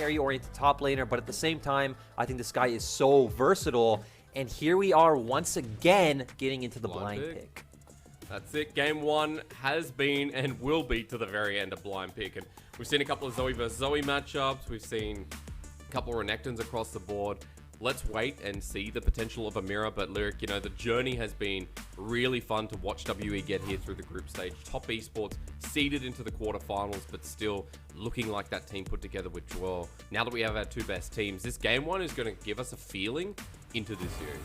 carry-oriented top laner, but at the same time, I think this guy is so versatile. And here we are once again getting into the blind pick. That's it. Game 1 has been and will be to the very end of blind pick. And we've seen a couple of Zoe versus Zoe matchups. We've seen a couple of Renekton's across the board. Let's wait and see the potential of a mirror. But Lyric, you know, the journey has been really fun to watch WE get here through the group stage. Top Esports seeded into the quarterfinals, but still looking like that team put together with Jgl. Now that we have our 2 best teams, this game 1 is going to give us a feeling into this series.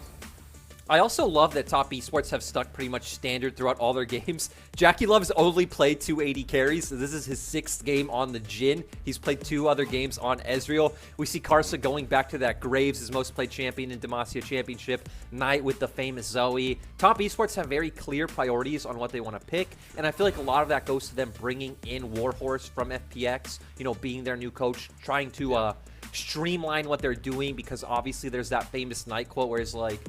I also love that Top Esports have stuck pretty much standard throughout all their games. JackeyLove's only played 2 AD carries, so this is his 6th game on the Jhin. He's played 2 other games on Ezreal. We see Karsa going back to that Graves, his most played champion in Demacia Championship, Knight with the famous Zoe. Top Esports have very clear priorities on what they want to pick, and I feel like a lot of that goes to them bringing in Warhorse from FPX, you know, being their new coach, trying to streamline what they're doing, because obviously there's that famous Knight quote where it's like,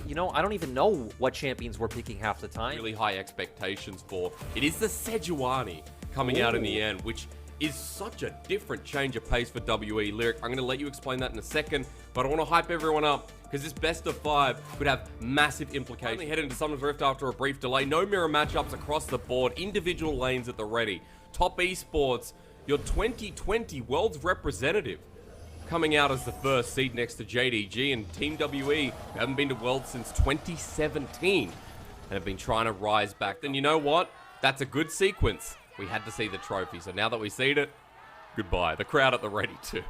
you know, I don't even know what champions we're picking half the time. Really high expectations for it is the Sejuani coming out in the end, which is such a different change of pace for WE. Lyric, I'm going to let you explain that in a second, but I want to hype everyone up because this best of 5 could have massive implications. Head into Summoner's Rift after a brief delay. No mirror matchups across the board. Individual lanes at the ready. Top Esports, your 2020 World's representative, coming out as the first seed next to JDG, and Team WE, who haven't been to Worlds since 2017 and have been trying to rise back. Then you know what? That's a good sequence. We had to see the trophy, so now that we've seen it, goodbye. The crowd at the ready too.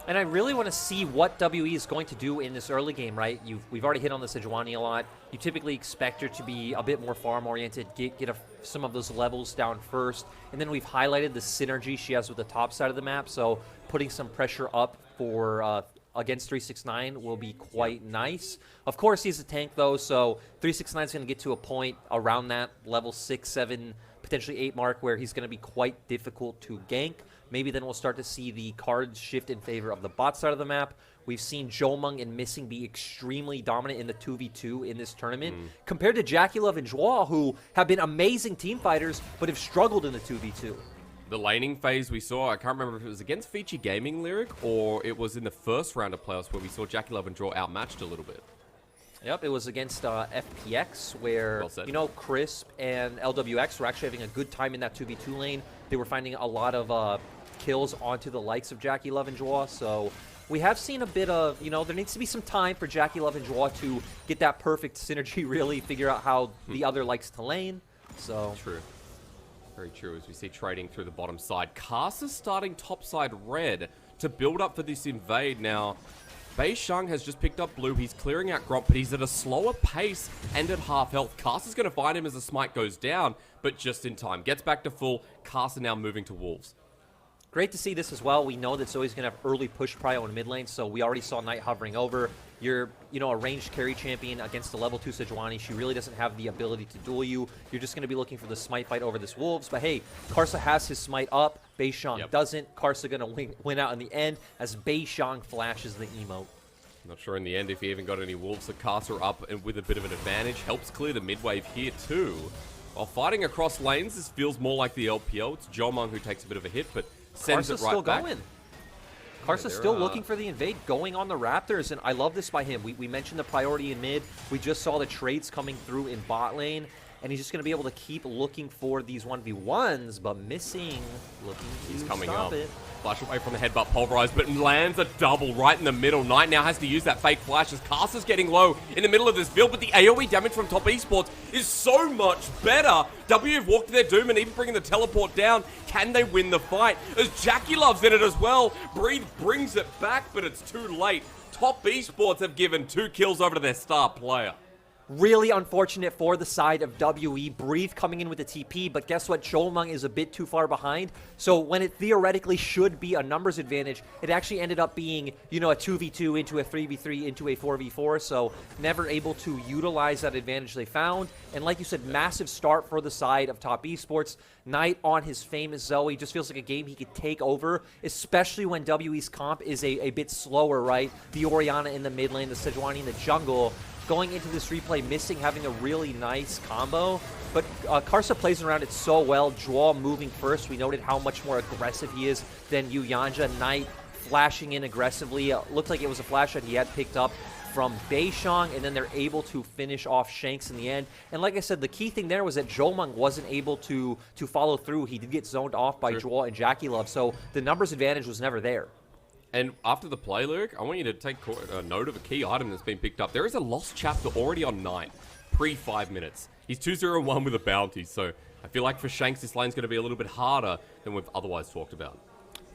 And I really want to see what WE is going to do in this early game, right? We've already hit on the Sejuani a lot. You typically expect her to be a bit more farm-oriented, get some of those levels down first. And then we've highlighted the synergy she has with the top side of the map, so putting some pressure up for against 369 will be quite nice. Of course, he's a tank, though, so 369 is going to get to a point around that level 6, 7, potentially 8 mark where he's going to be quite difficult to gank. Maybe then we'll start to see the cards shift in favor of the bot side of the map. We've seen Jiumeng and Missing be extremely dominant in the 2v2 in this tournament, compared to JackeyLove and Jgl, who have been amazing team fighters, but have struggled in the 2v2. The laning phase we saw, I can't remember if it was against Feature Gaming, Lyric, or it was in the first round of playoffs where we saw JackeyLove and Jgl outmatched a little bit. Yep, it was against FPX where, you know, Crisp and LWX were actually having a good time in that 2v2 lane. They were finding a lot of kills onto the likes of JackeyLove and Jgl, so we have seen a bit of, you know, there needs to be some time for JackeyLove and Jgl to get that perfect synergy, really figure out how the other likes to lane, so. True. Very true, as we see trading through the bottom side. Karsa starting top side red to build up for this invade. Now, beishang has just picked up blue. He's clearing out Gromp, but he's at a slower pace and at half health. Karsa's going to find him as the smite goes down, but just in time. Gets back to full. Karsa now moving to Wolves. Great to see this as well. We know that Zoe's going to have early push prio in mid lane, so we already saw Knight hovering over. You're, you know, a ranged carry champion against a level 2 Sejuani. She really doesn't have the ability to duel you. You're just going to be looking for the smite fight over this Wolves. But hey, Karsa has his smite up. beishang doesn't. Karsa going to win out in the end as beishang flashes the emote. Not sure in the end if he even got any Wolves. So Karsa up and with a bit of an advantage. Helps clear the mid wave here too. While fighting across lanes, this feels more like the LPL. It's Jiumeng who takes a bit of a hit, but sends it right back. Karsa's still looking for the invade, going on the Raptors, and I love this by him. We mentioned the priority in mid. We just saw the trades coming through in bot lane, and he's just going to be able to keep looking for these 1v1s, but Missing looking to stop it. Flash away from the headbutt pulverized, but lands a double right in the middle. Knight now has to use that fake flash as Karsa's getting low in the middle of this field, but the AoE damage from Top Esports is so much better. W have walked to their doom and even bringing the teleport down. Can they win the fight? As JackeyLove's in it as well. Breathe brings it back, but it's too late. Top Esports have given 2 kills over to their star player. Really unfortunate for the side of WE. Breathe coming in with the TP, but guess what? Jiumeng is a bit too far behind. So when it theoretically should be a numbers advantage, it actually ended up being, you know, a 2v2 into a 3v3 into a 4v4. So never able to utilize that advantage they found. And like you said, massive start for the side of Top Esports. Knight on his famous Zoe just feels like a game he could take over, especially when WE's comp is a bit slower, right? The Orianna in the mid lane, the Sejuani in the jungle. Going into this replay, Missing having a really nice combo, but Karsa plays around it so well. Jgl moving first. We noted how much more aggressive he is than Yanja. Knight flashing in aggressively. Looked like it was a flash that he had picked up from beishang, and then they're able to finish off Shanks in the end. And like I said, the key thing there was that Jiumeng wasn't able to follow through. He did get zoned off by Jgl and JackeyLove, so the numbers advantage was never there. And after the play, Luke, I want you to take note of a key item that's been picked up. There is a lost chapter already on Knight, pre-5 minutes. He's 2-0-1 with a bounty, so I feel like for Shanks, this lane's going to be a little bit harder than we've otherwise talked about.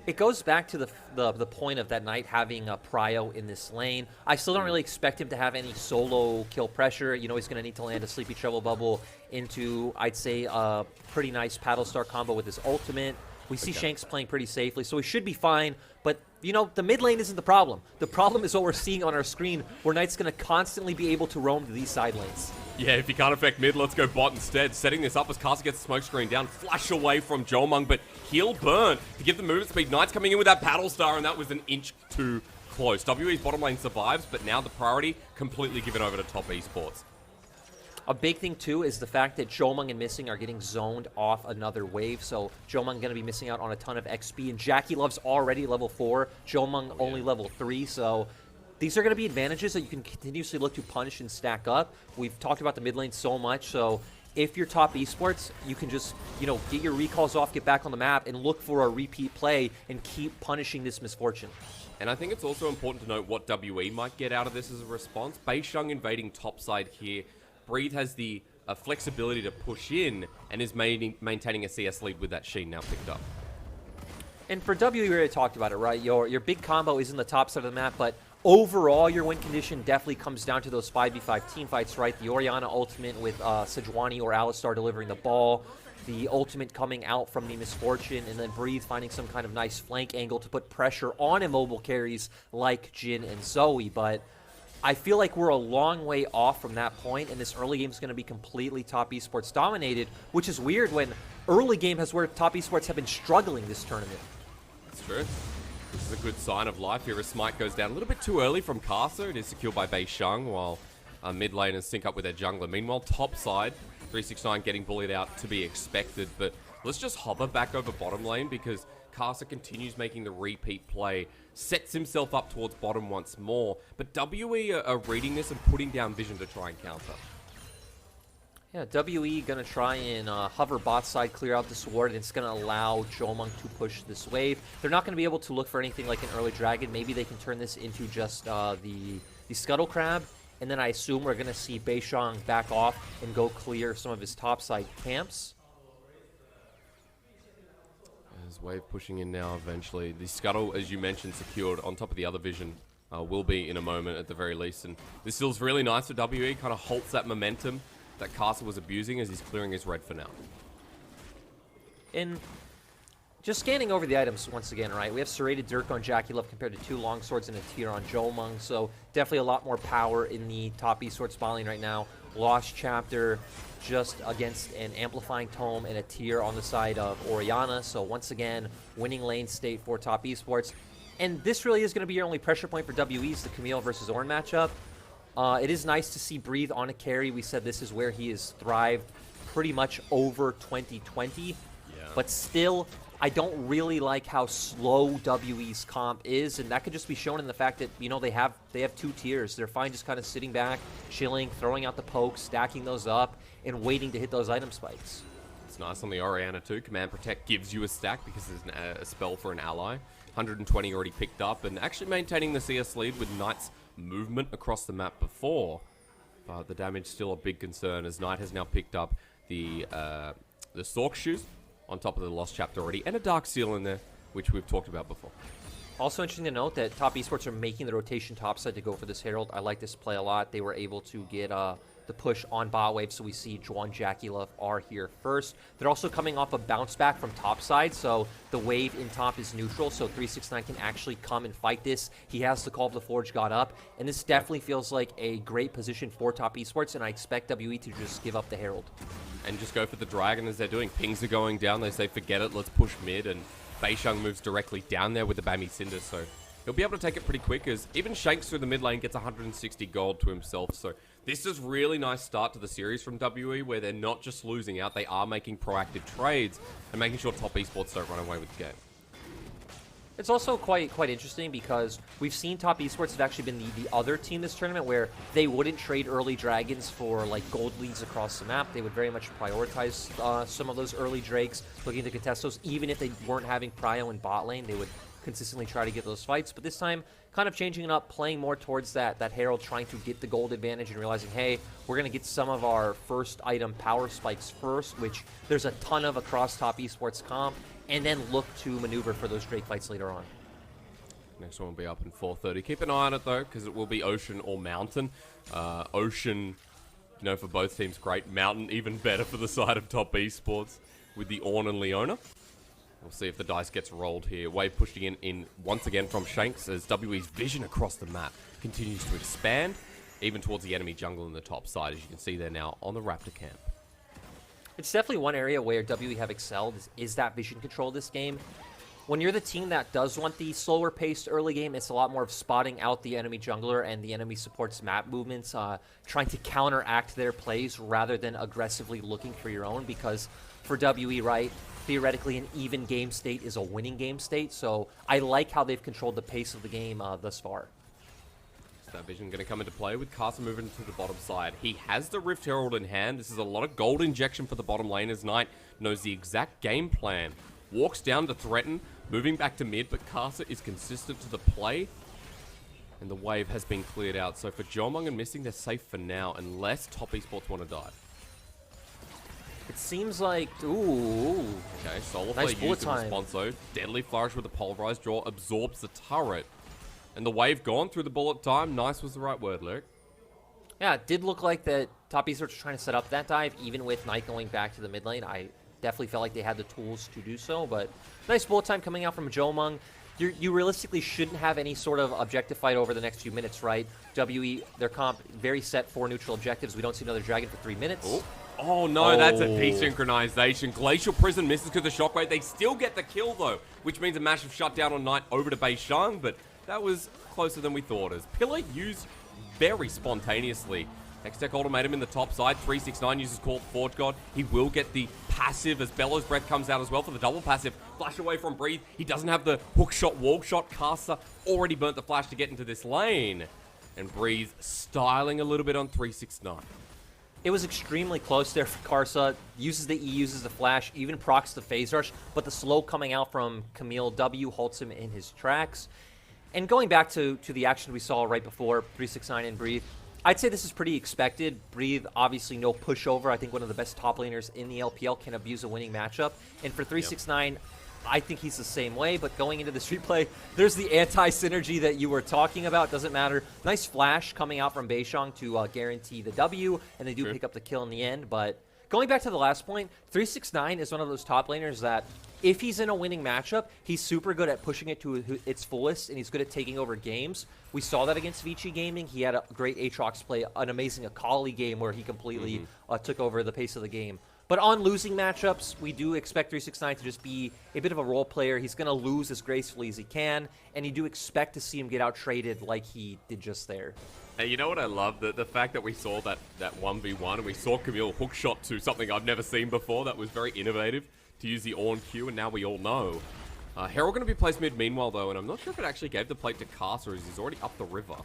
It goes back to the point of that Knight having a prio in this lane. I still don't really expect him to have any solo kill pressure. You know, he's going to need to land a Sleepy Trouble Bubble into, I'd say, a pretty nice Paddle Star combo with his ultimate. We see Shanks playing pretty safely, so he should be fine. But, you know, the mid lane isn't the problem. The problem is what we're seeing on our screen, where Knight's going to constantly be able to roam to these side lanes. Yeah, if you can't affect mid, let's go bot instead. Setting this up as Karsa gets the smoke screen down. Flash away from Jiumeng, but he'll burn to give the movement speed. Knight's coming in with that Paddle Star, and that was an inch too close. WE's bottom lane survives, but now the priority completely given over to top Esports. A big thing, too, is the fact that Jiumeng and Missing are getting zoned off another wave. So Jiumeng going to be missing out on a ton of XP. And JackeyLove's already level 4. Jiumeng only level 3. So these are going to be advantages that you can continuously look to punish and stack up. We've talked about the mid lane so much. So if you're top Esports, you can just, you know, get your recalls off, get back on the map, and look for a repeat play and keep punishing this misfortune. And I think it's also important to note what WE might get out of this as a response. beishang invading topside here. Breathe has the flexibility to push in and is maintaining a CS lead with that Jhin now picked up. And for W, we already talked about it, right? Your big combo is in the top side of the map, but overall, your win condition definitely comes down to those 5v5 team fights, right? The Orianna ultimate with Sejuani or Alistar delivering the ball, the ultimate coming out from the misfortune, and then Breathe finding some kind of nice flank angle to put pressure on immobile carries like Jhin and Zoe, but I feel like we're a long way off from that point, and this early game is going to be completely top Esports dominated, which is weird when early game has where top Esports have been struggling this tournament. That's true. This is a good sign of life here as Smite goes down a little bit too early from Karsa. It is secured by beishang while mid laners sync up with their jungler. Meanwhile, top side, 369 getting bullied out to be expected, but let's just hover back over bottom lane because Karsa continues making the repeat play, sets himself up towards bottom once more, but WE are reading this and putting down vision to try and counter. Yeah, WE going to try and hover bot side, clear out this ward, and it's going to allow Jiumeng to push this wave. They're not going to be able to look for anything like an early dragon. Maybe they can turn this into just the Scuttle Crab, and then I assume we're going to see beishang back off and go clear some of his topside camps. Wave pushing in now eventually. The Scuttle, as you mentioned, secured on top of the other vision will be in a moment at the very least. And this feels really nice for WE. Kind of halts that momentum that Karsa was abusing as he's clearing his red for now. And just scanning over the items once again, right? We have Serrated Dirk on JackeyLove compared to 2 longswords and a tier on Jiumeng. So definitely a lot more power in the top esports spot lane right now. Lost Chapter just against an Amplifying Tome and a tier on the side of Orianna. So once again, winning lane state for top esports. And this really is going to be your only pressure point for WE's, the Camille versus Ornn matchup. It is nice to see Breathe on a carry. We said this is where he has thrived pretty much over 2020. Yeah. But still, I don't really like how slow WE's comp is, and that could just be shown in the fact that, you know, they have 2 tiers. They're fine just kind of sitting back, chilling, throwing out the pokes, stacking those up, and waiting to hit those item spikes. It's nice on the Orianna too. Command Protect gives you a stack because there's a spell for an ally. 120 already picked up, and actually maintaining the CS lead with Knight's movement across the map before. But the damage still a big concern as Knight has now picked up the Sork Shoes on top of the Lost Chapter already, and a Dark Seal in there, which we've talked about before. Also interesting to note that Top Esports are making the rotation topside to go for this Herald. I like this play a lot. They were able to get the push on bot wave, so we see Jhin, JackeyLove are here first. They're also coming off a bounce back from topside, so the wave in top is neutral, so 369 can actually come and fight this. He has the Call of the Forge got up, and this definitely feels like a great position for Top Esports, and I expect WE to just give up the Herald. And just go for the Dragon as they're doing. Pings are going down. They say, forget it, let's push mid, and beishang moves directly down there with the Bammy Cinder, so he'll be able to take it pretty quick, as even Shanks through the mid lane gets 160 gold to himself. So this is really nice start to the series from WE, where they're not just losing out, they are making proactive trades and making sure Top Esports don't run away with the game. It's also quite interesting because we've seen Top Esports have actually been the other team this tournament where they wouldn't trade early dragons for like gold leads across the map. They would very much prioritize some of those early drakes, looking to contest those. Even if they weren't having prio in bot lane, they would consistently try to get those fights. But this time, kind of changing it up, playing more towards that Herald, trying to get the gold advantage and realizing, hey, we're going to get some of our first item power spikes first, which there's a ton of across Top Esports comp, and then look to maneuver for those Drake fights later on. Next one will be up in 4:30. Keep an eye on it, though, because it will be Ocean or Mountain. Ocean, you know, for both teams, great. Mountain, even better for the side of Top Esports with the Ornn and Leona. We'll see if the dice gets rolled here. Wave pushing in once again from Shanks as WE's vision across the map continues to expand, even towards the enemy jungle in the top side, as you can see there now on the Raptor camp. It's definitely one area where WE have excelled is that vision control this game. When you're the team that does want the slower paced early game, it's a lot more of spotting out the enemy jungler and the enemy support's map movements, trying to counteract their plays rather than aggressively looking for your own, because for WE, right, theoretically an even game state is a winning game state, so I like how they've controlled the pace of the game thus far. That vision going to come into play with Karsa moving to the bottom side. He has the Rift Herald in hand. This is a lot of gold injection for the bottom lane as Knight knows the exact game plan. Walks down to threaten, moving back to mid, but Karsa is consistent to the play. And the wave has been cleared out. So for Jiumeng and Missing, they're safe for now, unless Top Esports want to dive. It seems like, ooh. Okay, Solar Nice Flare used in response though. Deadly Flourish with the Pulverized Draw absorbs the turret. And the wave gone through the bullet time. Nice was the right word, Lyric. Yeah, it did look like that Top Esports were trying to set up that dive, even with Knight going back to the mid lane. I definitely felt like they had the tools to do so, but nice bullet time coming out from Jiumeng. You realistically shouldn't have any sort of objective fight over the next few minutes, right? WE, their comp, very set for neutral objectives. We don't see another dragon for 3 minutes. Oh no, that's a desynchronization. Glacial Prison misses because of Shockwave. They still get the kill though, which means a massive shutdown on Knight over to beishang, but that was closer than we thought, as Pillar used very spontaneously. Hextech Ultimatum in the top side. 369 uses Call of the Forge God. He will get the passive as Bellows Breath comes out as well for the double passive. Flash away from Breathe. He doesn't have the hook shot, wall shot. Karsa already burnt the flash to get into this lane. And Breathe styling a little bit on 369. It was extremely close there for Karsa. Uses the E, uses the flash, even procs the phase rush, but the slow coming out from Camille W halts him in his tracks. And going back to the action we saw right before 369 and Breathe, I'd say this is pretty expected. Breathe, obviously no pushover. I think one of the best top laners in the LPL, can abuse a winning matchup. And for 369, I think he's the same way, but going into this replay, there's the anti-synergy that you were talking about. Doesn't matter. Nice flash coming out from beishang to guarantee the W, and they do pick up the kill in the end. But going back to the last point, 369 is one of those top laners that if he's in a winning matchup, he's super good at pushing it to its fullest, and he's good at taking over games. We saw that against Vici Gaming. He had a great Aatrox play, an amazing Akali game where he completely took over the pace of the game. But on losing matchups, we do expect 369 to just be a bit of a role player. He's going to lose as gracefully as he can, and you do expect to see him get out-traded like he did just there. And you know what I love? The fact that we saw that 1v1, and we saw Camille hookshot to something I've never seen before. That was very innovative to use the Ornn Q, and now we all know. Herald going to be placed mid meanwhile, though, and I'm not sure if it actually gave the plate to Karsa, as he's already up the river.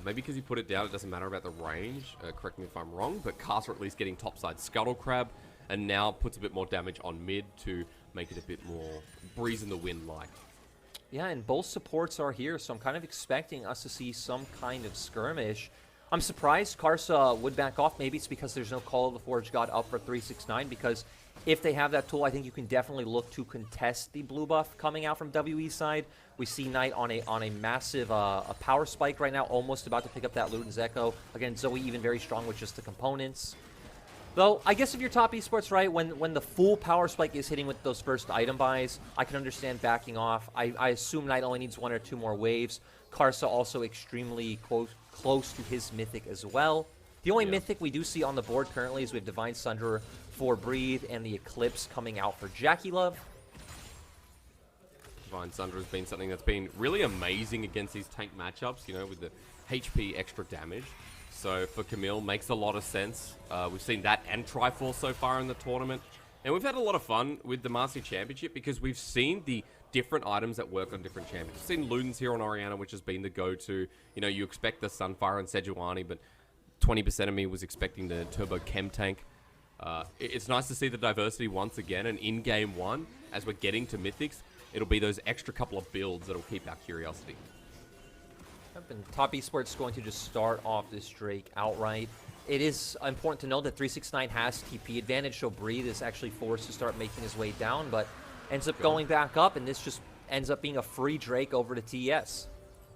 Maybe because he put it down, it doesn't matter about the range. Correct me if I'm wrong, but Karsa at least getting topside Scuttle Crab, and now puts a bit more damage on mid to make it a bit more breeze in the wind like. Yeah, and both supports are here, so I'm kind of expecting us to see some kind of skirmish. I'm surprised Karsa would back off. Maybe it's because there's no Call of the Forge God up for 369, because if they have that tool, I think you can definitely look to contest the blue buff coming out from WE side. We see Knight on a massive a power spike right now, almost about to pick up that Luden's Echo. Again, Zoe even very strong with just the components. Though, I guess if you're top esports, right, when the full power spike is hitting with those first item buys, I can understand backing off. I assume Knight only needs 1 or 2 more waves. Karsa also extremely close to his mythic as well. The only mythic we do see on the board currently is we have Divine Sunder for Breathe and the Eclipse coming out for JackeyLove. Divine Sunder has been something that's been really amazing against these tank matchups, you know, with the HP extra damage. So for Camille, makes a lot of sense. We've seen that and Triforce so far in the tournament. And we've had a lot of fun with the Demacia Championship because we've seen the different items that work on different champions. We've seen Luden's here on Orianna, which has been the go-to. You know, you expect the Sunfire and Sejuani, but 20% of me was expecting the Turbo Chem Tank. It's nice to see the diversity once again, and in Game 1, as we're getting to Mythics, it'll be those extra couple of builds that'll keep our curiosity. And top esports going to just start off this Drake outright. It is important to know that 369 has TP advantage, so Breathe is actually forced to start making his way down, but ends up going back up, and this just ends up being a free Drake over to TES.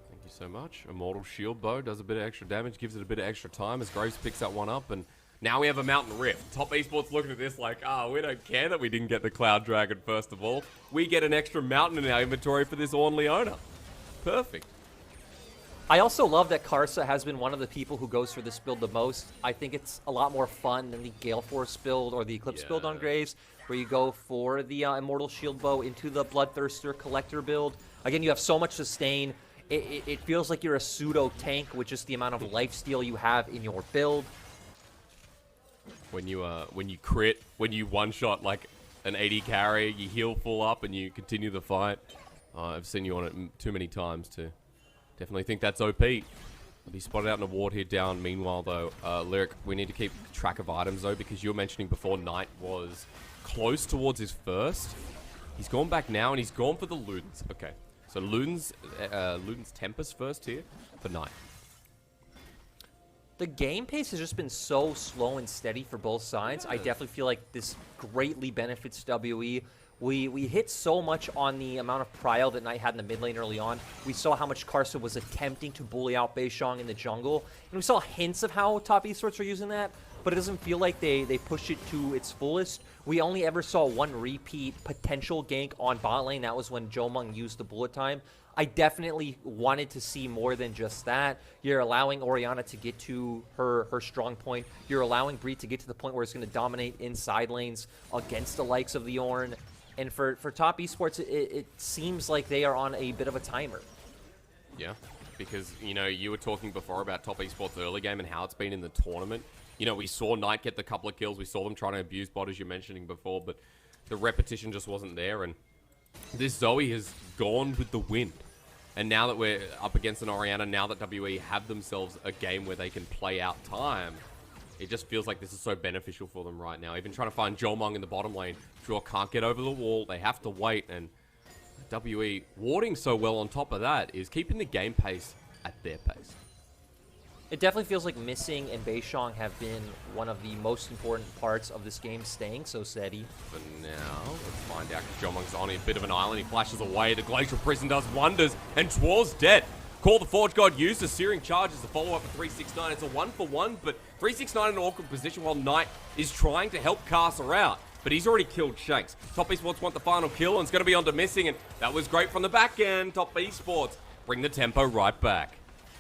Thank you so much. Immortal Shield Bow does a bit of extra damage, gives it a bit of extra time as Graves picks that one up, and now we have a Mountain Rift. Top esports looking at this like, we don't care that we didn't get the Cloud Dragon first of all. We get an extra mountain in our inventory for this Ornn Leona. Perfect. I also love that Karsa has been one of the people who goes for this build the most. I think it's a lot more fun than the Gale Force build or the Eclipse build on Graves, where you go for the Immortal Shield Bow into the Bloodthirster Collector build. Again, you have so much sustain. It feels like you're a pseudo tank with just the amount of lifesteal you have in your build. When you crit, when you one-shot like an AD carry, you heal full up and you continue the fight. I've seen you on it too many times to definitely think that's OP. I'll be spotted out in a ward here down. Meanwhile, though, Lyric, we need to keep track of items, though, because you were mentioning before Knight was close towards his first. He's gone back now, and he's gone for the Ludens. Okay, so Luden's Tempest first here for Knight. The game pace has just been so slow and steady for both sides. I definitely feel like this greatly benefits WE. We hit so much on the amount of prio that Knight had in the mid lane early on. We saw how much Karsa was attempting to bully out beishang in the jungle. And we saw hints of how top esports are using that, but it doesn't feel like they pushed it to its fullest. We only ever saw one repeat potential gank on bot lane. That was when Jiumeng used the bullet time. I definitely wanted to see more than just that. You're allowing Orianna to get to her strong point. You're allowing Bree to get to the point where it's going to dominate inside lanes against the likes of the Ornn. And for top esports, it seems like they are on a bit of a timer. Yeah, because, you know, you were talking before about top esports early game and how it's been in the tournament. You know, we saw Knight get the couple of kills. We saw them trying to abuse bot, as you're mentioning before, but the repetition just wasn't there. And this Zoe has gone with the wind. And now that we're up against an Orianna, now that WE have themselves a game where they can play out time, it just feels like this is so beneficial for them right now. Even trying to find Jiumeng in the bottom lane. Draw can't get over the wall. They have to wait. And WE warding so well on top of that is keeping the game pace at their pace. It definitely feels like Missing and beishang have been one of the most important parts of this game staying so steady. But now, let's find out. Jiumeng's on a bit of an island. He flashes away. The Glacial Prison does wonders. And Twar's dead. Call the Forge God used the Searing Charge as the follow-up for 369. It's a 1-for-1, but 369 in an awkward position while Knight is trying to help Karsa out. But he's already killed Shanks. Top Esports want the final kill, and it's going to be on Missing, and that was great from the back end. Top Esports bring the tempo right back.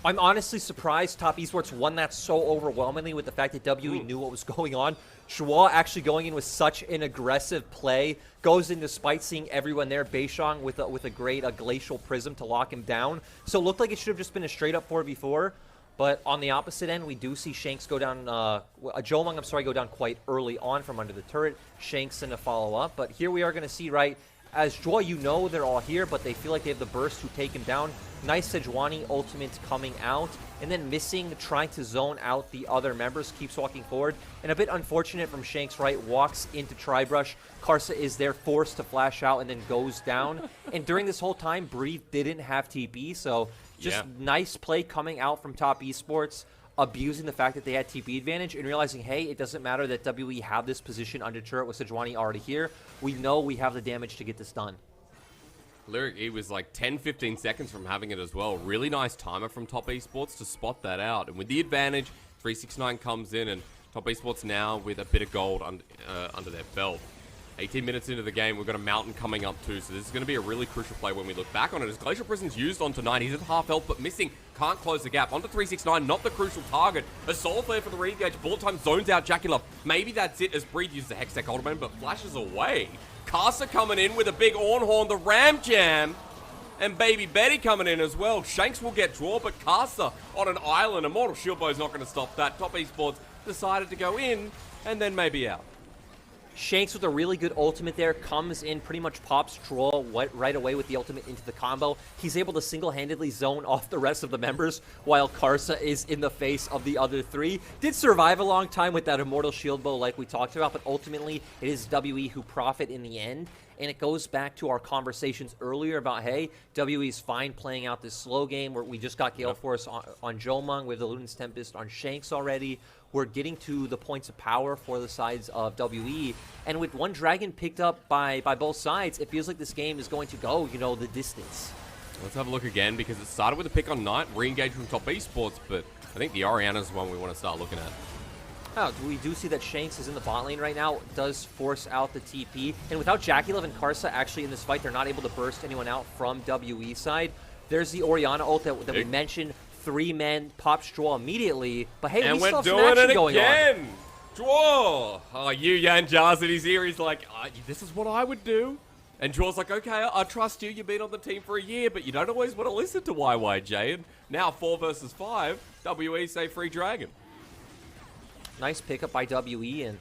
I'm honestly surprised Top Esports won that so overwhelmingly with the fact that WE knew what was going on. Jgl actually going in with such an aggressive play, goes in despite seeing everyone there. beishang with a great Glacial Prism to lock him down. So it looked like it should have just been a straight up 4v4. But on the opposite end, we do see Shanks go down, Jiumeng, I'm sorry, go down quite early on from under the turret. Shanks in a follow-up. But here we are going to see, right, as Jgl, you know they're all here, but they feel like they have the burst to take him down. Nice Sejuani ultimate coming out, and then Missing, trying to zone out the other members, keeps walking forward. And a bit unfortunate from Shanks, right, walks into Tribrush. Karsa is there, forced to flash out, and then goes down. And during this whole time, Breathe didn't have TP, so just nice play coming out from Top Esports. abusing the fact that they had TP advantage and realizing, hey, it doesn't matter that WE have this position under turret with Sejuani already here. We know we have the damage to get this done. Lyric, he was like 10-15 seconds from having it as well. Really nice timer from Top Esports to spot that out. And with the advantage, 369 comes in, and Top Esports now with a bit of gold under their belt. 18 minutes into the game, we've got a Mountain coming up too, so this is going to be a really crucial play when we look back on it. As Glacial Prison's used onto 9, he's at half health, but missing, can't close the gap. Onto 369, not the crucial target. A soul flare for the re-engage, bullet time zones out JackeyLove. Maybe that's it as Breathe uses the Hextech ultimate, but flashes away. Karsa coming in with a big Ornhorn, the Ram Jam, and Baby Betty coming in as well. Shanks will get draw, but Karsa on an island. Immortal Shield Bow is not going to stop that. Top Esports decided to go in, and then maybe out. Shanks with a really good ultimate there, comes in, pretty much pops Troll right away with the ultimate into the combo. He's able to single-handedly zone off the rest of the members while Karsa is in the face of the other three. Did survive a long time with that Immortal Shield Bow like we talked about, but ultimately it is WE who profit in the end. And it goes back to our conversations earlier about, hey, WE's fine playing out this slow game where we just got Gale Force on Jiumeng with the Luden's Tempest on Shanks already. We're getting to the points of power for the sides of WE. And with one dragon picked up by both sides, it feels like this game is going to go, you know, the distance. Let's have a look again, because it started with a pick on Knight, re-engage from Top Esports, but I think the Orianna is the one we want to start looking at. Oh, we do see that Shanks is in the bot lane right now, does force out the TP. And without JackeyLove and Karsa actually in this fight, they're not able to burst anyone out from WE side. There's the Orianna ult that we mentioned. 3 men, pops draw immediately. But hey, we still have some action going on. Draw! Oh, Yan Jarzity's here. He's like, this is what I would do. And Draw's like, okay, I trust you. You've been on the team for a year, but you don't always want to listen to YYJ. And now 4 versus 5, WE say free dragon. Nice pickup by WE, and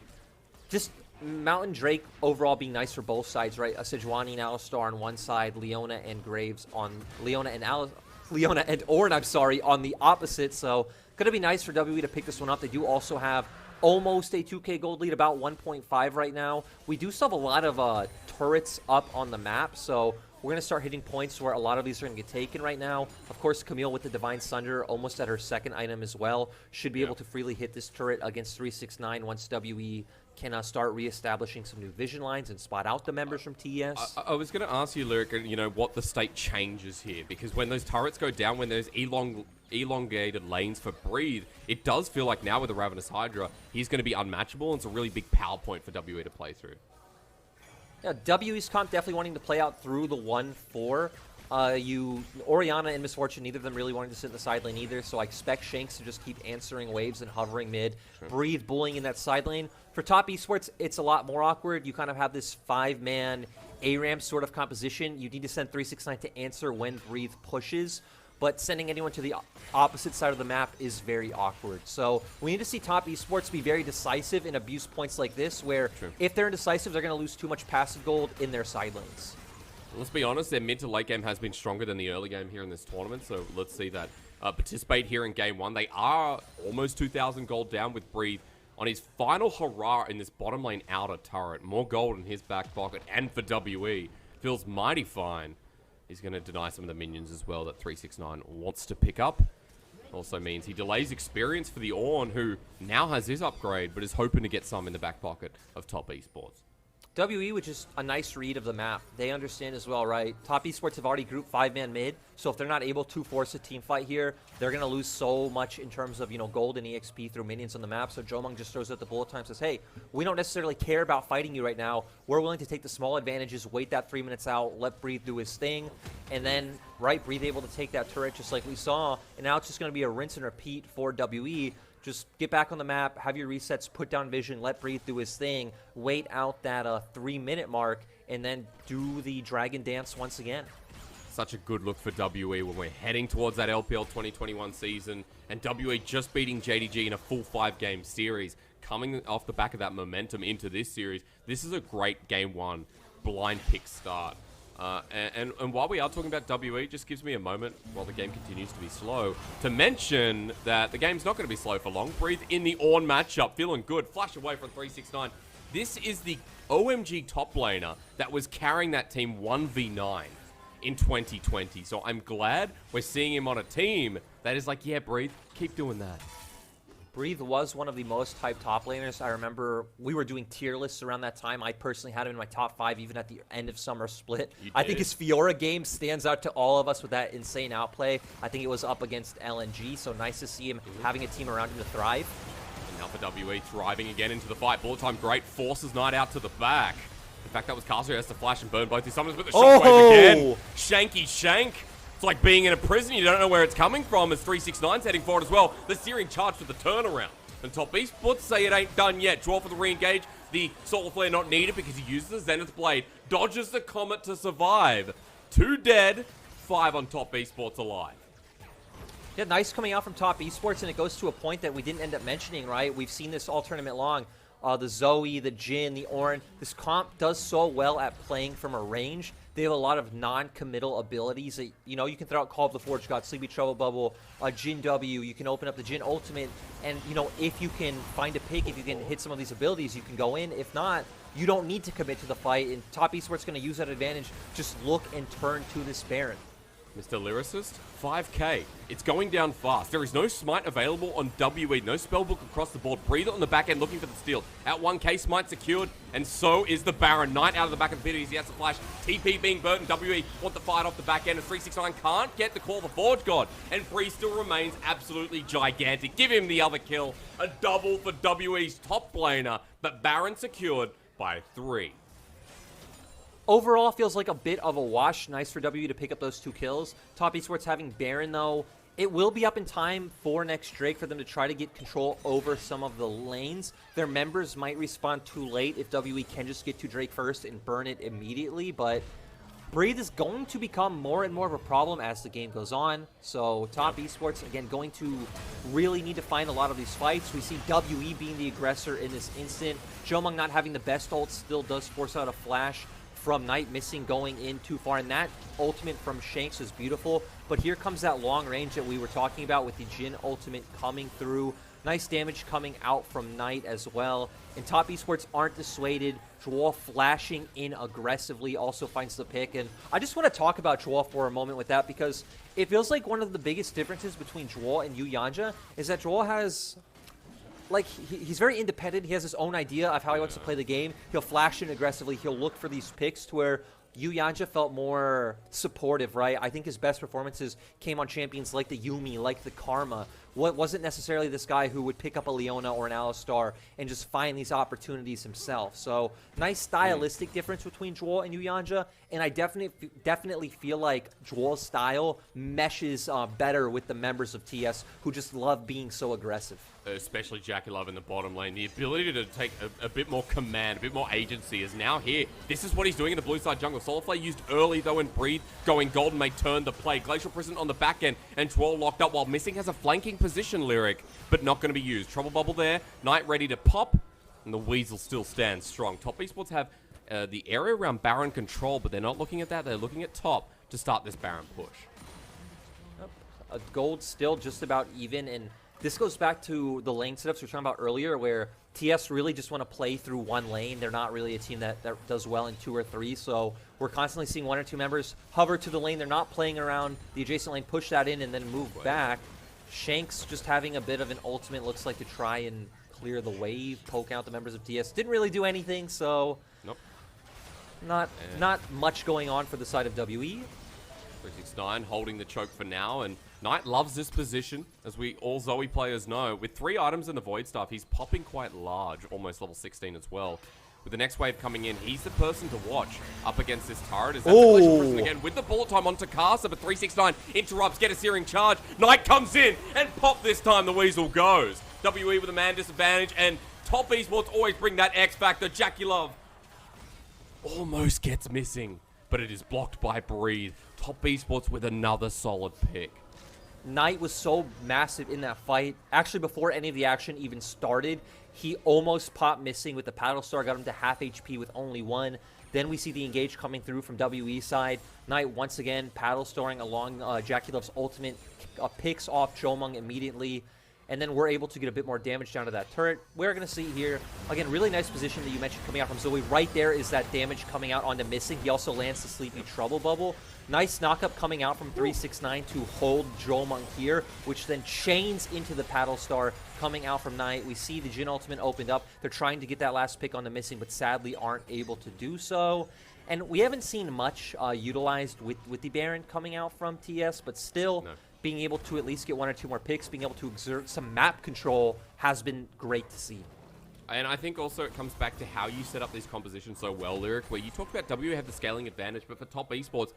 just Mountain Drake overall being nice for both sides, right? A Sejuani and Alistar on one side, Leona and Graves on Leona and Orn, I'm sorry, on the opposite. So gonna be nice for WE to pick this one up. They do also have almost a 2K gold lead, about 1.5 right now. We do still have a lot of turrets up on the map, so we're going to start hitting points where a lot of these are going to get taken right now. Of course, Camille with the Divine Sunder, almost at her second item as well, should be able to freely hit this turret against 369 once WE can start reestablishing some new vision lines and spot out the members from TES. I was going to ask you, Lyric, you know, what the state changes here, because when those turrets go down, when there's elongated lanes for Breathe, it does feel like now with the Ravenous Hydra, he's going to be unmatchable, and it's a really big power point for WE to play through. Yeah, WE's comp definitely wanting to play out through the 1-4. Orianna and Misfortune, neither of them really wanting to sit in the side lane either, so I expect Shanks to just keep answering waves and hovering mid. Sure. Breathe bullying in that side lane. For top esports, it's a lot more awkward. You kind of have this 5-man ARAM sort of composition. You need to send 369 to answer when Breathe pushes, but sending anyone to the opposite side of the map is very awkward. So we need to see top esports be very decisive in abuse points like this, where if they're indecisive, they're going to lose too much passive gold in their side lanes. Let's be honest, their mid to late game has been stronger than the early game here in this tournament, so let's see that participate here in game 1. They are almost 2,000 gold down with Breathe on his final hurrah in this bottom lane outer turret. More gold in his back pocket, and for WE, feels mighty fine. He's going to deny some of the minions as well that 369 wants to pick up. Also means he delays experience for the Ornn, who now has his upgrade, but is hoping to get some in the back pocket of top esports. WE, which is a nice read of the map. They understand as well, right? Top esports have already grouped 5-man mid, so if they're not able to force a team fight here, they're going to lose so much in terms of, you know, gold and EXP through minions on the map. So Jiumeng just throws out the bullet time and says, hey, we don't necessarily care about fighting you right now. We're willing to take the small advantages, wait that 3 minutes out, let Breathe do his thing, and then, right, Breathe able to take that turret just like we saw, and now it's just going to be a rinse and repeat for WE. Just get back on the map, have your resets, put down vision, let Breathe do his thing, wait out that 3-minute mark, and then do the dragon dance once again. Such a good look for WE when we're heading towards that LPL 2021 season, and WE just beating JDG in a full 5-game series, coming off the back of that momentum into this series. This is a great game 1 blind pick start. And while we are talking about WE, just gives me a moment while the game continues to be slow to mention that the game's not going to be slow for long. Breathe in the Ornn matchup, feeling good. Flash away from 369. This is the OMG top laner that was carrying that team 1v9 in 2020. So I'm glad we're seeing him on a team that is like, yeah, Breathe, keep doing that. Breathe was one of the most hyped top laners. I remember we were doing tier lists around that time. I personally had him in my top 5 even at the end of Summer Split. I think his Fiora game stands out to all of us with that insane outplay. I think it was up against LNG, so nice to see him having a team around him to thrive. And now for WE, thriving again into the fight. Bullet time, great. Forces Knight out to the back. In fact, that was Karsa who has to flash and burn both his summons with the shockwave again. Shanky Shank. It's like being in a prison. You don't know where it's coming from as 369's heading forward as well. The searing charge for the turnaround. And top Esports say it ain't done yet. Draw for the re-engage. The Solar Flare not needed because he uses the Zenith Blade. Dodges the Comet to survive. 2 dead, 5 on top Esports alive. Yeah, nice coming out from top Esports, and it goes to a point that we didn't end up mentioning, right? We've seen this all tournament long. The Zoe, the Jhin, the Orin. This comp does so well at playing from a range. They have a lot of non-committal abilities that, you know, you can throw out Call of the Forge God, Sleepy Trouble Bubble, Jhin W, you can open up the Jhin Ultimate, and, you know, if you can find a pick, if you can hit some of these abilities, you can go in. If not, you don't need to commit to the fight, and top Esports going to use that advantage. Just look and turn to this Baron. Mr. Lyricist, 5k. It's going down fast. There is no smite available on WE. No spellbook across the board. Breather on the back end looking for the steal. At 1k, smite secured, and so is the Baron. Knight out of the back of the pit. He has the flash. TP being burnt, and WE want the fight off the back end. As 369 can't get the call of the Forge God, and Bree still remains absolutely gigantic. Give him the other kill. A double for WE's top laner, but Baron secured by 3. Overall, feels like a bit of a wash. Nice for W to pick up those 2 kills. Top Esports having Baron, though. It will be up in time for next Drake for them to try to get control over some of the lanes. Their members might respond too late if WE can just get to Drake first and burn it immediately, but Breathe is going to become more and more of a problem as the game goes on. So top Esports, again, going to really need to find a lot of these fights. We see WE being the aggressor in this instant. Jiumeng not having the best ult still does force out a flash from Knight missing going in too far, and that ultimate from Shanks is beautiful, but here comes that long range that we were talking about with the Jhin ultimate coming through. Nice damage coming out from Knight as well, and top Esports aren't dissuaded. Jgl flashing in aggressively also finds the pick, and I just want to talk about Jgl for a moment with that, because it feels like one of the biggest differences between Jgl and Yuyanja is that Jgl has, like, he's very independent. He has his own idea of how he wants to play the game. He'll flash in aggressively. He'll look for these picks to where Yuyanja felt more supportive, right? I think his best performances came on champions like the Yuumi, like the Karma. Wasn't necessarily this guy who would pick up a Leona or an Alistar and just find these opportunities himself. So nice stylistic difference between Jgl and Yuyanja, and I definitely feel like Jgwal's style meshes better with the members of TS who just love being so aggressive. Especially JackeyLove in the bottom lane. The ability to take a bit more command, a bit more agency is now here. This is what he's doing in the blue side jungle. Solar Flare used early though and Breathe going golden may turn the play. Glacial Prison on the back end and Twirl locked up while Missing has a flanking position, Lyric, but not going to be used. Trouble Bubble there. Knight ready to pop, and the Weasel still stands strong. Top Esports have the area around Baron control, but they're not looking at that. They're looking at top to start this Baron push. Gold still just about even, and this goes back to the lane setups we were talking about earlier, where TS really just want to play through one lane. They're not really a team that does well in 2 or 3, so we're constantly seeing 1 or 2 members hover to the lane. They're not playing around the adjacent lane, push that in, and then move back. Shanks just having a bit of an ultimate, looks like, to try and clear the wave, poke out the members of TS. Didn't really do anything, so nope. Not much going on for the side of WE. 369 holding the choke for now, and Knight loves this position, as we all Zoe players know. With 3 items in the Void Staff, he's popping quite large, almost level 16 as well. With the next wave coming in, he's the person to watch up against this turret. Is that the Glacial Prison again with the bullet time onto Karsa, but 369 interrupts, get a searing charge. Knight comes in, and pop this time the Weasel goes. WE with a man disadvantage, and top Esports always bring that X factor. JackeyLove almost gets missing, but it is blocked by Breathe. Top Esports with another solid pick. Knight was so massive in that fight. Actually, before any of the action even started, he almost popped Missing with the Paddle Star, got him to half HP with only 1. Then we see the engage coming through from WE side. Knight once again Paddle Starring along JackeyLove's ultimate, picks off Jiumeng immediately. and then we're able to get a bit more damage down to that turret. We're going to see here, again, really nice position that you mentioned coming out from Zoe. Right there is that damage coming out onto Missing. He also lands the Sleepy Trouble Bubble. Nice knock-up coming out from 369 to hold Jiumeng here, which then chains into the Paddle Star coming out from Knight. We see the Jhin ultimate opened up. They're trying to get that last pick on the Missing, but sadly aren't able to do so. And we haven't seen much utilized with the Baron coming out from TS, but still being able to at least get 1 or 2 more picks, being able to exert some map control has been great to see. And I think also it comes back to how you set up these compositions so well, Lyric, where you talk about W have the scaling advantage, but for top esports,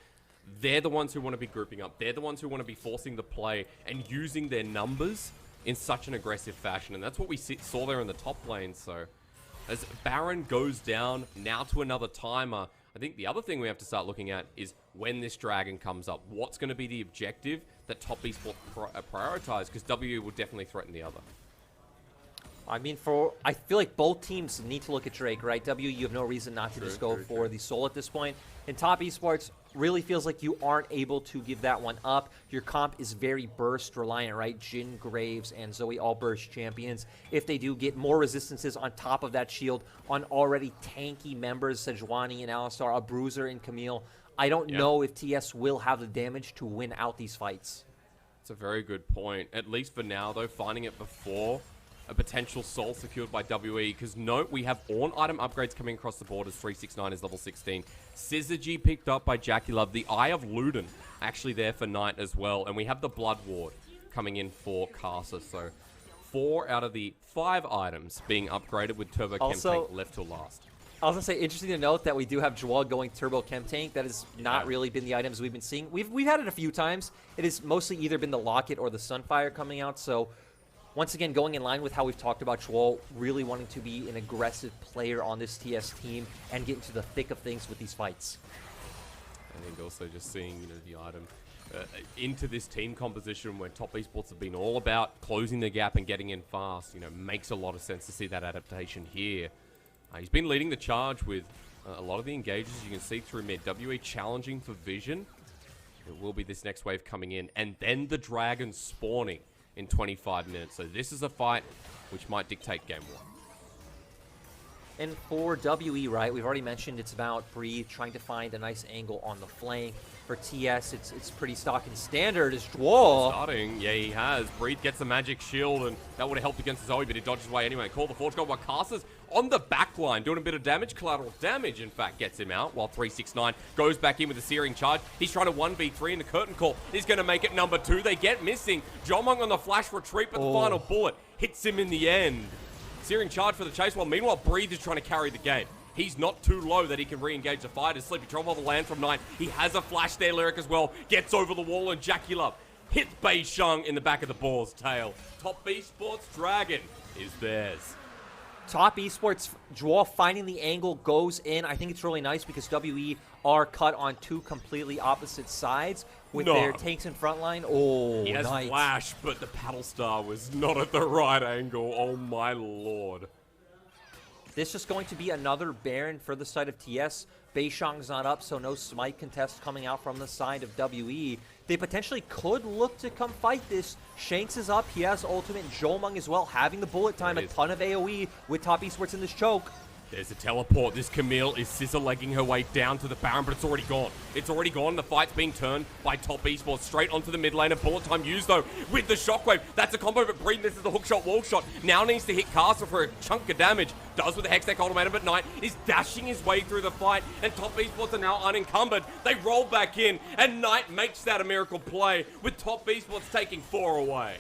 they're the ones who want to be grouping up. They're the ones who want to be forcing the play and using their numbers in such an aggressive fashion. And that's what we saw there in the top lane. So as Baron goes down now to another timer, I think the other thing we have to start looking at is when this Dragon comes up, what's going to be the objective that top esports prioritize? Because W will definitely threaten the other. I mean, I feel like both teams need to look at Drake, right? W, you have no reason not to just go for the Soul at this point. In top esports, really feels like you aren't able to give that one up. Your comp is very burst reliant, right? Jhin, Graves, and Zoe all burst champions. If they do get more resistances on top of that shield on already tanky members, Sejuani and Alistar, a Bruiser and Camille, I don't know if TS will have the damage to win out these fights. That's a very good point. At least for now, though, finding it before a potential soul secured by WE, because note we have Ornn item upgrades coming across the board as 369 is level 16. Syzygy picked up by JackeyLove. The Eye of Luden actually there for Knight as well. And we have the Blood Ward coming in for Karsa. So 4 out of the 5 items being upgraded with Turbo Chem Tank left till last. I was going to say, interesting to note that we do have Jgl going Turbo Chem Tank. That has not really been the items we've been seeing. We've had it a few times. It has mostly either been the Locket or the Sunfire coming out. So once again, going in line with how we've talked about Jgl really wanting to be an aggressive player on this TS team and get into the thick of things with these fights. I think also just seeing, the item into this team composition where top esports have been all about closing the gap and getting in fast, makes a lot of sense to see that adaptation here. He's been leading the charge with a lot of the engages you can see through mid. WE challenging for vision. It will be this next wave coming in, and then the Dragon spawning in 25 minutes. So this is a fight which might dictate game 1. And for WE, right, we've already mentioned it's about Breathe trying to find a nice angle on the flank. For TS, it's pretty stock and standard as Jgl. Starting, yeah, he has. Breathe gets the magic shield, and that would have helped against Zoe, but he dodges away anyway. Call the Forge Gold while Karsa's on the back line, doing a bit of damage. Collateral damage, in fact, gets him out, while 369 goes back in with a Searing Charge. He's trying to 1v3 in the Curtain Call. He's going to make it number 2. They get Missing. Jiumeng on the flash retreat, but the final bullet hits him in the end. Searing Charge for the chase, while meanwhile Breathe is trying to carry the game. He's not too low that he can re-engage the fight. As Sleepy Trouble Bubble lands from Knight. He has a flash there, Lyric, as well. Gets over the wall, and JackeyLove hits beishang in the back of the ball's tail. Top esports Dragon is theirs. Top esports, Jgl finding the angle goes in. I think it's really nice because WE are cut on 2 completely opposite sides with their tanks in front line. Oh, he has flash, but the Paddle Star was not at the right angle. Oh my lord. This is going to be another Baron for the side of TS. Beishang's not up, so no smite contest coming out from the side of WE. They potentially could look to come fight this. Shanks is up. He has ultimate. Jiumeng as well, having the bullet time. A ton of AoE with top esports in this choke. There's a teleport. This Camille is scissor-legging her way down to the Baron, but it's already gone. It's already gone. The fight's being turned by top esports straight onto the mid lane. And bullet time used, though, with the shockwave. That's a combo, but Breathe misses the hook shot, wall shot. Now needs to hit Karsa for a chunk of damage. Does with the Hextech ultimatum, but Knight is dashing his way through the fight, and top esports are now unencumbered. They roll back in, and Knight makes that a miracle play, with top esports taking 4 away.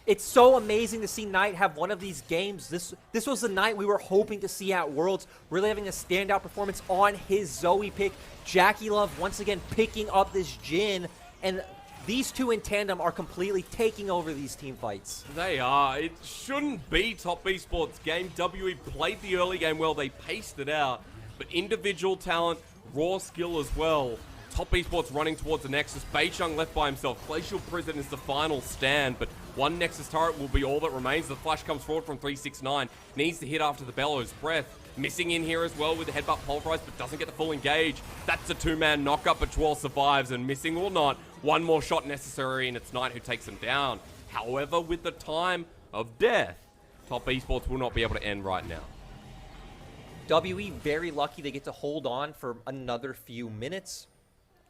It's so amazing to see Knight have one of these games. This was the Knight we were hoping to see at Worlds, really having a standout performance on his Zoe pick. JackeyLove once again picking up this Jhin, and these 2 in tandem are completely taking over these team fights. They are. It shouldn't be top esports game. WE played the early game well. They paced it out, but individual talent, raw skill as well. Top esports running towards the Nexus. beishang left by himself. Glacial Prison is the final stand, but one Nexus turret will be all that remains. The flash comes forward from 369. Needs to hit after the Bellows Breath. Missing in here as well with the headbutt pulverized, but doesn't get the full engage. That's a 2-man knockup, but Jgl survives, and Missing will not. One more shot necessary, and it's Knight who takes him down. However, with the time of death. Top Esports will not be able to end right now. WE very lucky they get to hold on for another few minutes.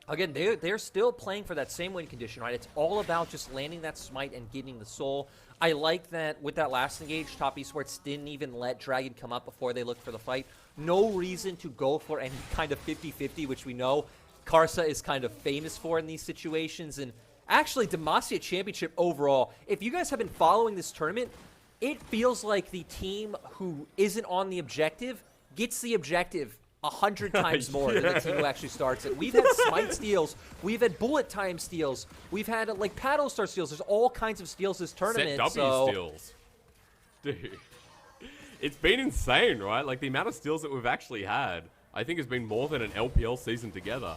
Again, they're still playing for that same win condition, right? It's all about just landing that smite and getting the soul. I like that with that last engage, Top Esports didn't even let Dragon come up before they looked for the fight. No reason to go for any kind of 50-50, which we know Karsa is kind of famous for in these situations. And actually, Demacia Championship overall, if you guys have been following this tournament, it feels like the team who isn't on the objective gets the objective 100 times more than the team who actually starts it. We've had smite steals, we've had bullet time steals, we've had like paddle star steals. There's all kinds of steals this tournament. Set W steals, dude. It's been insane, right? Like the amount of steals that we've actually had, I think has been more than an LPL season together.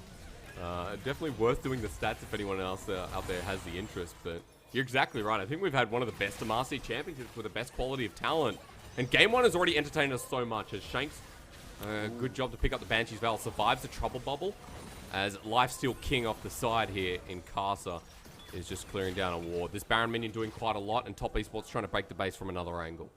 Definitely worth doing the stats if anyone else out there has the interest. But you're exactly right. I think we've had one of the best Demacia championships with the best quality of talent. And game one has already entertained us so much as Shanks. Good job to pick up the Banshee's Veil. Survives the trouble bubble as Lifesteal King off the side here in Karsa is just clearing down a ward. This Baron minion doing quite a lot, and Top Esports trying to break the base from another angle.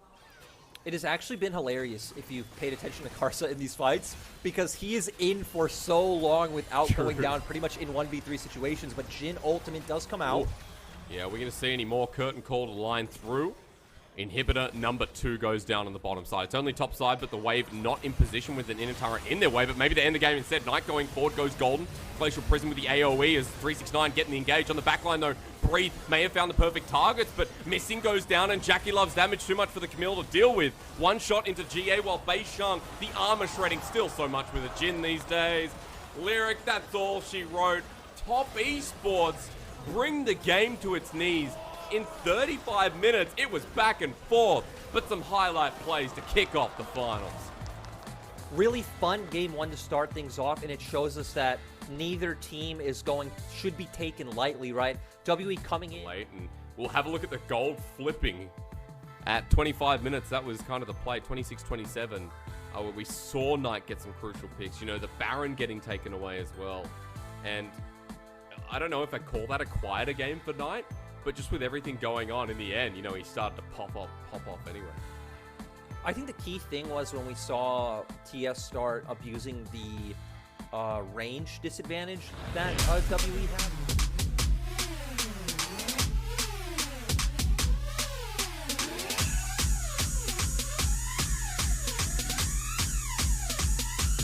It has actually been hilarious if you've paid attention to Karsa in these fights, because he is in for so long without going down pretty much in 1v3 situations, but Jhin ultimate does come out. Ooh. Yeah, we're going to see any more curtain call to line through. Inhibitor number 2 goes down on the bottom side. It's only top side, but the wave not in position with an inner turret in their wave, but maybe they end the game instead. Knight going forward goes golden. Glacial Prison with the AoE as 369 getting the engage. On the backline though, Breathe may have found the perfect targets, but Missing goes down and JackeyLove's damage too much for the Camille to deal with. One shot into GA while beishang, the armor shredding, still so much with a Jhin these days. Lyric, that's all she wrote. Top Esports bring the game to its knees. In 35 minutes, it was back and forth, but some highlight plays to kick off the finals. Really fun game one to start things off, and it shows us that neither team should be taken lightly, right? WE coming in late, and we'll have a look at the gold flipping at 25 minutes. That was kind of the play, 26-27. We saw Knight get some crucial picks. You know, the Baron getting taken away as well. And I don't know if I call that a quieter game for Knight, but just with everything going on in the end, you know, he started to pop off anyway. I think the key thing was when we saw TS start abusing the range disadvantage that WE had.